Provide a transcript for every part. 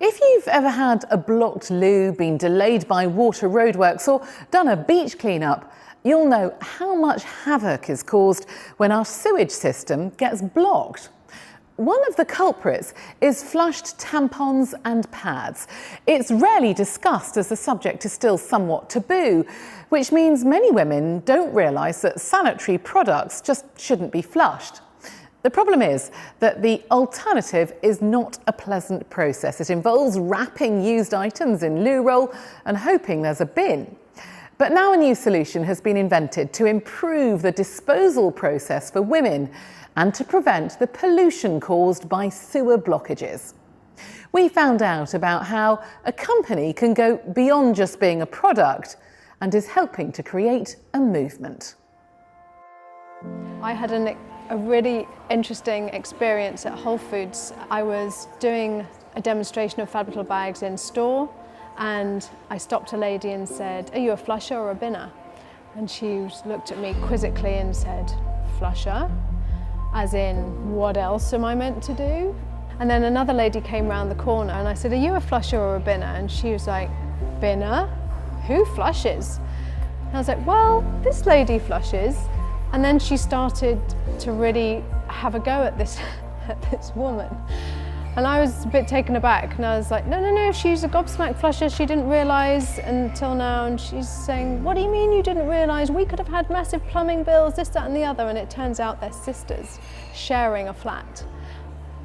If you've ever had a blocked loo, been delayed by water roadworks or done a beach clean-up, you'll know how much havoc is caused when our sewage system gets blocked. One of the culprits is flushed tampons and pads. It's rarely discussed as the subject is still somewhat taboo, which means many women don't realise that sanitary products just shouldn't be flushed. The problem is that the alternative is not a pleasant process. It involves wrapping used items in loo roll and hoping there's a bin. But now a new solution has been invented to improve the disposal process for women and to prevent the pollution caused by sewer blockages. We found out about how a company can go beyond just being a product and is helping to create a movement. I had a really interesting experience at Whole Foods. I was doing a demonstration of FabLittleBags in store, and I stopped a lady and said, "Are you a flusher or a binner?" And she looked at me quizzically and said, "Flusher? As in, what else am I meant to do?" And then another lady came round the corner and I said, "Are you a flusher or a binner?" And she was like, "Binner? Who flushes?" And I was like, "Well, this lady flushes." And then she started to really have a go at this woman. And I was a bit taken aback, and I was like, no, she's a gobsmacked flusher, she didn't realise until now. And she's saying, "What do you mean you didn't realise? We could have had massive plumbing bills, this, that and the other." And it turns out they're sisters sharing a flat.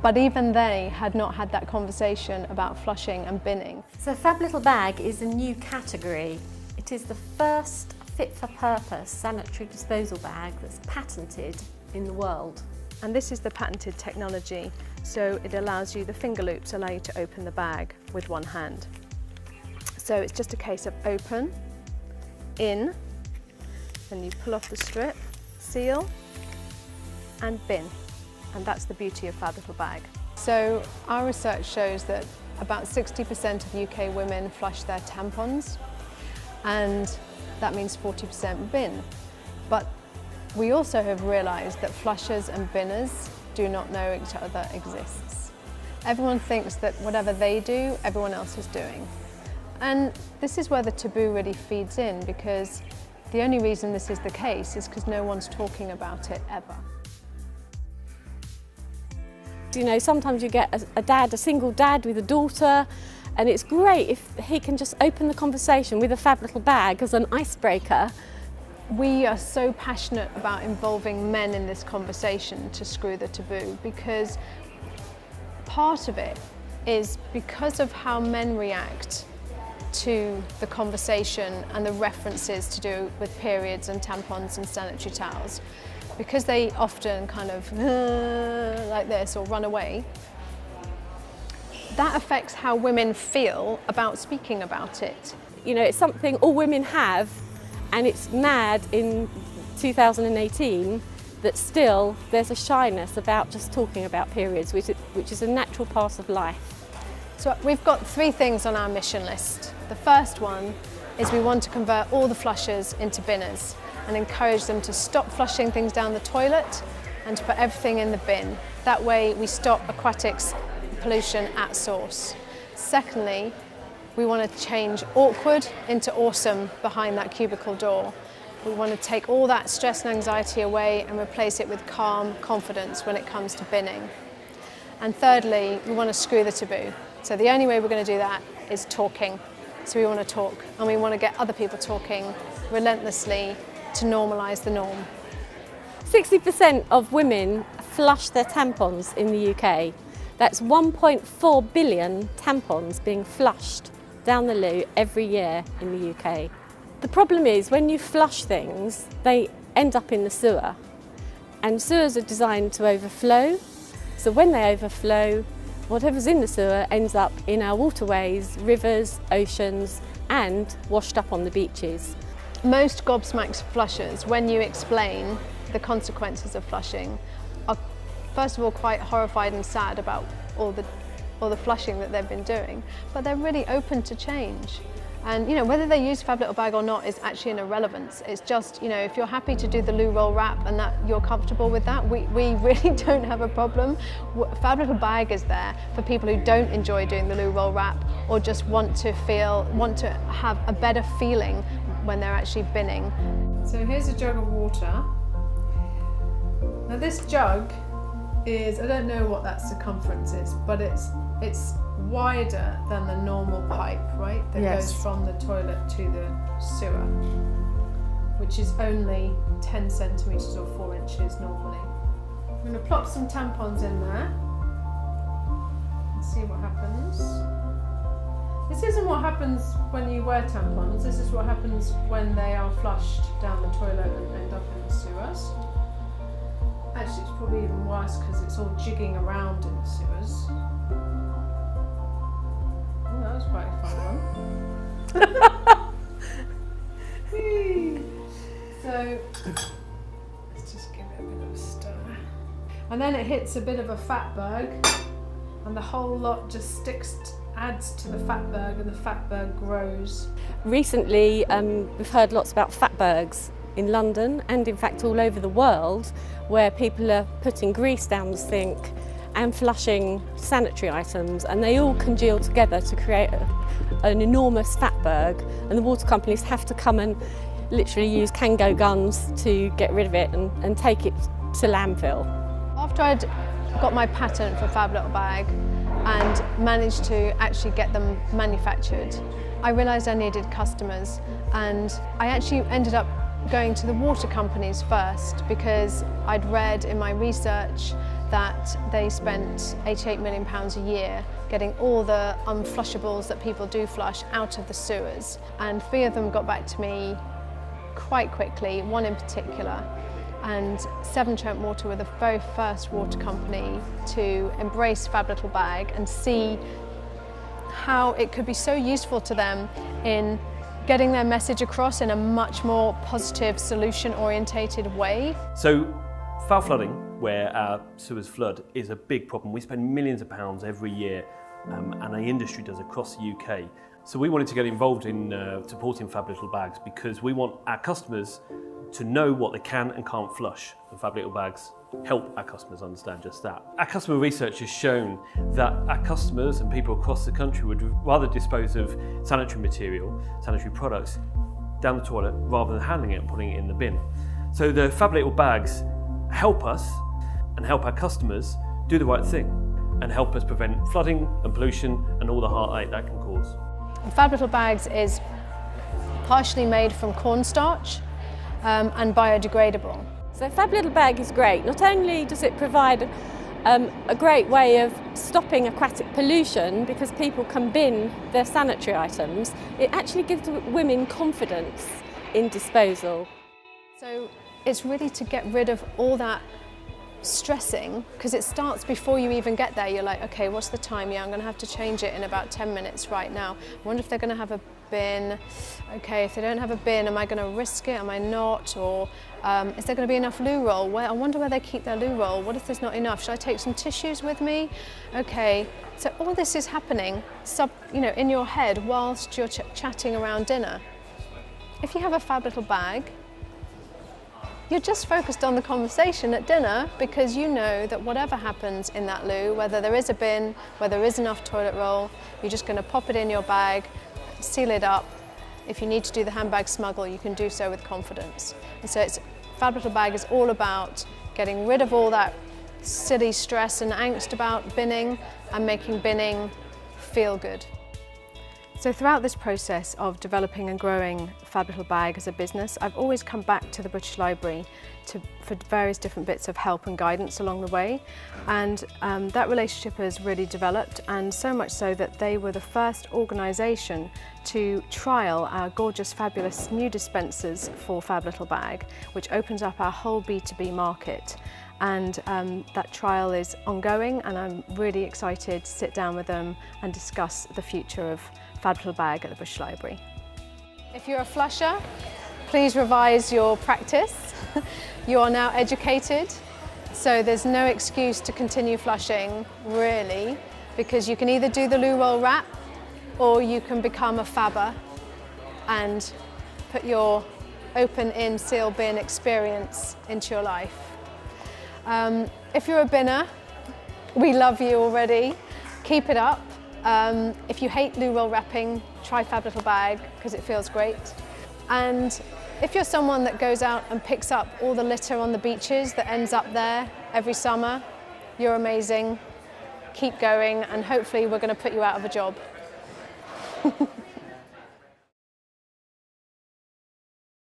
But even they had not had that conversation about flushing and binning. So FabLittleBag is a new category. It is the first fit-for-purpose sanitary disposal bag that's patented in the world. And this is the patented technology, so it allows you, the finger loops allow you to open the bag with one hand. So it's just a case of open, in, then you pull off the strip, seal, and bin. And that's the beauty of FabLittleBag. So our research shows that about 60% of UK women flush their tampons, and that means 40% bin. But we also have realised that flushers and binners do not know each other exists. Everyone thinks that whatever they do, everyone else is doing. And this is where the taboo really feeds in, because the only reason this is the case is because no one's talking about it ever. You know, sometimes you get a single dad with a daughter, and it's great if he can just open the conversation with a FabLittleBag as an icebreaker. We are so passionate about involving men in this conversation to screw the taboo, because part of it is because of how men react to the conversation and the references to do with periods and tampons and sanitary towels. Because they often kind of like this or run away, that affects how women feel about speaking about it. You know, it's something all women have, and it's mad in 2018 that still there's a shyness about just talking about periods, which is a natural part of life. So we've got 3 things on our mission list. The first one is we want to convert all the flushers into binners and encourage them to stop flushing things down the toilet and to put everything in the bin. That way we stop aquatics pollution at source. Secondly, we want to change awkward into awesome behind that cubicle door. We want to take all that stress and anxiety away and replace it with calm confidence when it comes to binning. And thirdly, we want to screw the taboo. So the only way we're going to do that is talking. So we want to talk, and we want to get other people talking relentlessly to normalise the norm. 60% of women flush their tampons in the UK. That's 1.4 billion tampons being flushed down the loo every year in the UK. The problem is when you flush things, they end up in the sewer. And sewers are designed to overflow. So when they overflow, whatever's in the sewer ends up in our waterways, rivers, oceans, and washed up on the beaches. Most gobsmacked flushers, when you explain the consequences of flushing, are first of all quite horrified and sad about all the flushing that they've been doing, but they're really open to change. And whether they use FabLittleBag or not is actually an irrelevance. It's just, if you're happy to do the loo roll wrap and that you're comfortable with that, we really don't have a problem. FabLittleBag is there for people who don't enjoy doing the loo roll wrap or just want to have a better feeling when they're actually binning. So here's a jug of water. Now this jug is, I don't know what that circumference is, but it's wider than the normal pipe, right? That Yes. goes from the toilet to the sewer, which is only 10 centimetres or 4 inches normally. I'm going to plop some tampons in there and see what happens. This isn't what happens when you wear tampons, this is what happens when they are flushed down the toilet and end up in the sewers. Actually, it's probably even worse because it's all jigging around in the sewers. Oh, that was quite a fun one. So, let's just give it a bit of a stir. And then it hits a bit of a fatberg, and the whole lot just adds to the fatberg, and the fatberg grows. Recently, we've heard lots about fatbergs in London and in fact all over the world, where people are putting grease down the sink and flushing sanitary items, and they all congeal together to create an enormous fatberg, and the water companies have to come and literally use Kango guns to get rid of it and take it to landfill. After I'd got my patent for FabLittleBag and managed to actually get them manufactured, I realised I needed customers, and I actually ended up going to the water companies first because I'd read in my research that they spent £88 million a year getting all the unflushables that people do flush out of the sewers, and 3 of them got back to me quite quickly, one in particular. And Severn Trent Water were the very first water company to embrace FabLittleBag and see how it could be so useful to them in getting their message across in a much more positive, solution-orientated way. So foul flooding, where our sewers flood, is a big problem. We spend millions of pounds every year, and the industry does across the UK. So we wanted to get involved in supporting FabLittleBags because we want our customers to know what they can and can't flush, and FabLittleBags help our customers understand just that. Our customer research has shown that our customers and people across the country would rather dispose of sanitary material, sanitary products, down the toilet rather than handling it and putting it in the bin. So the FabLittleBags help us and help our customers do the right thing and help us prevent flooding and pollution and all the heartache that can cause. FabLittleBags is partially made from cornstarch and biodegradable. So FabLittleBag is great. Not only does it provide a great way of stopping aquatic pollution because people can bin their sanitary items, it actually gives women confidence in disposal. So it's really to get rid of all that stressing, because it starts before you even get there. You're like, okay, what's the time? Yeah, I'm going to have to change it in about 10 minutes right now. I wonder if they're going to have a bin. Okay, if they don't have a bin, am I going to risk it? Am I not? Or is there going to be enough loo roll? I wonder where they keep their loo roll. What if there's not enough? Should I take some tissues with me? Okay, so all this is happening in your head whilst you're chatting around dinner. If you have a FabLittleBag, you're just focused on the conversation at dinner because you know that whatever happens in that loo, whether there is a bin, whether there is enough toilet roll, you're just going to pop it in your bag, seal it up. If you need to do the handbag smuggle, you can do so with confidence. And so FabLittleBag is all about getting rid of all that silly stress and angst about binning and making binning feel good. So throughout this process of developing and growing FabLittleBag as a business, I've always come back to the British Library for various different bits of help and guidance along the way. And that relationship has really developed, and so much so that they were the first organisation to trial our gorgeous, fabulous new dispensers for FabLittleBag, which opens up our whole B2B market. And that trial is ongoing, and I'm really excited to sit down with them and discuss the future of FabLittleBag at the British Library. If you're a flusher, please revise your practice. You are now educated, so there's no excuse to continue flushing, really, because you can either do the loo roll wrap or you can become a fabber and put your open in seal bin experience into your life. If you're a binner, we love you already. Keep it up. If you hate loo roll wrapping, try FabLittleBag because it feels great. And if you're someone that goes out and picks up all the litter on the beaches that ends up there every summer, you're amazing. Keep going, and hopefully we're going to put you out of a job.